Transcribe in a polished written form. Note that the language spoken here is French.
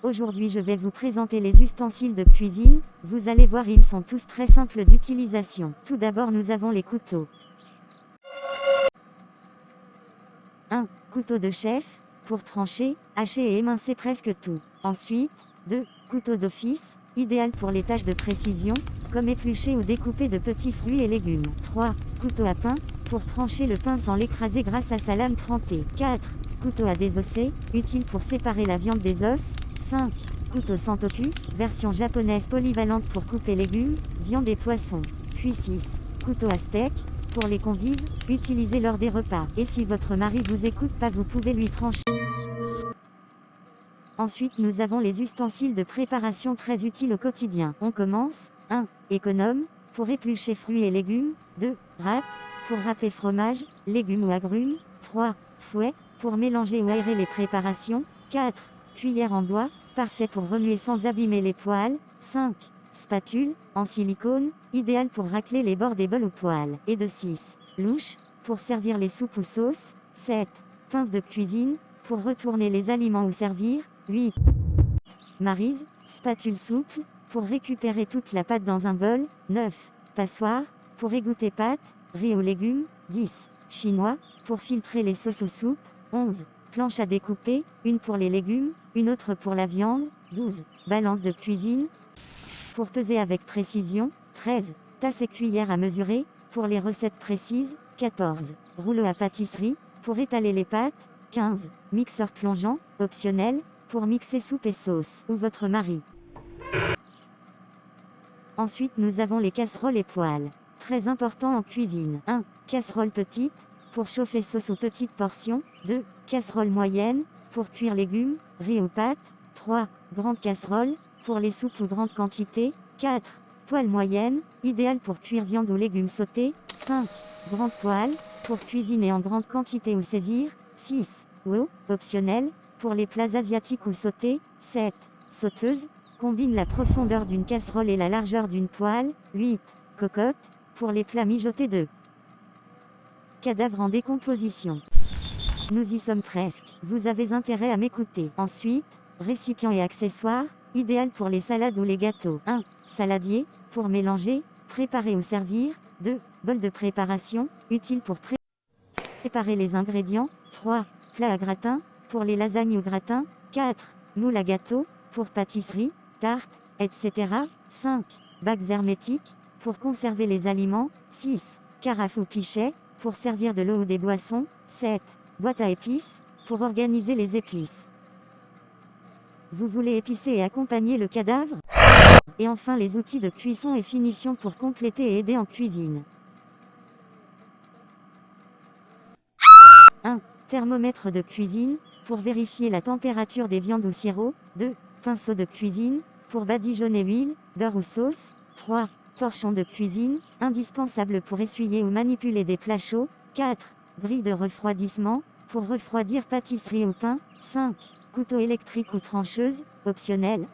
Aujourd'hui je vais vous présenter les ustensiles de cuisine. Vous allez voir, ils sont tous très simples d'utilisation. Tout d'abord nous avons les couteaux. 1. Couteau de chef, pour trancher, hacher et émincer presque tout. Ensuite, 2. Couteau d'office, idéal pour les tâches de précision, comme éplucher ou découper de petits fruits et légumes. 3. Couteau à pain, pour trancher le pain sans l'écraser grâce à sa lame crantée. 4. Couteau à désosser, utile pour séparer la viande des os. 5. Couteau Santoku, version japonaise polyvalente pour couper légumes, viande et poissons. Puis 6. Couteau à steak, pour les convives, utilisé lors des repas. Et si votre mari vous écoute pas, vous pouvez lui trancher. Ensuite nous avons les ustensiles de préparation très utiles au quotidien. On commence. 1. Économe, pour éplucher fruits et légumes. 2. Râpe, pour râper fromage, légumes ou agrumes. 3. Fouet, pour mélanger ou aérer les préparations. 4. Cuillère en bois, parfait pour remuer sans abîmer les poêles. 5. Spatule, en silicone, idéal pour racler les bords des bols ou poêles. Et de 6. Louche, pour servir les soupes ou sauces. 7. Pince de cuisine, pour retourner les aliments ou servir. 8. Maryse, spatule souple, pour récupérer toute la pâte dans un bol. 9. Passoire, pour égoutter pâte, riz ou légumes. 10. Chinois, pour filtrer les sauces ou soupes. 11. Planche à découper, une pour les légumes, une autre pour la viande. 12. Balance de cuisine, pour peser avec précision. 13. Tasse et cuillère à mesurer, pour les recettes précises. 14. Rouleau à pâtisserie, pour étaler les pâtes. 15. Mixeur plongeant, optionnel, pour mixer soupe et sauce, ou votre mari. Ensuite nous avons les casseroles et poêles. Très important en cuisine. 1. Casserole petite, pour chauffer sauce ou petites portions. 2. Casserole moyenne, pour cuire légumes, riz ou pâtes. 3. Grande casserole, pour les soupes ou grande quantité. 4. Poêle moyenne, idéal pour cuire viande ou légumes sautés. 5. Grande poêle, pour cuisiner en grande quantité ou saisir. 6. Ou, optionnel, pour les plats asiatiques ou sautés. 7. Sauteuse, combine la profondeur d'une casserole et la largeur d'une poêle. 8. Cocotte, pour les plats mijotés de cadavres en décomposition. Nous y sommes presque. Vous avez intérêt à m'écouter. Ensuite, récipients et accessoires, idéal pour les salades ou les gâteaux. 1. Saladier, pour mélanger, préparer ou servir. 2. Bol de préparation, utile pour préparer les ingrédients. 3. Plat à gratin, pour les lasagnes ou gratins. 4. Moule à gâteau, pour pâtisserie, tarte, etc. 5. Bacs hermétiques, pour conserver les aliments. 6. Carafe ou pichet, pour servir de l'eau ou des boissons. 7. Boîte à épices, pour organiser les épices. Vous voulez épicer et accompagner le cadavre? Et enfin les outils de cuisson et finition pour compléter et aider en cuisine. 1. Thermomètre de cuisine, pour vérifier la température des viandes ou sirops. 2. Pinceau de cuisine, pour badigeonner huile, beurre ou sauce. 3. Torchon de cuisine, indispensable pour essuyer ou manipuler des plats chauds. 4. Grille de refroidissement, pour refroidir pâtisserie ou pain. 5. Couteau électrique ou trancheuse, optionnel,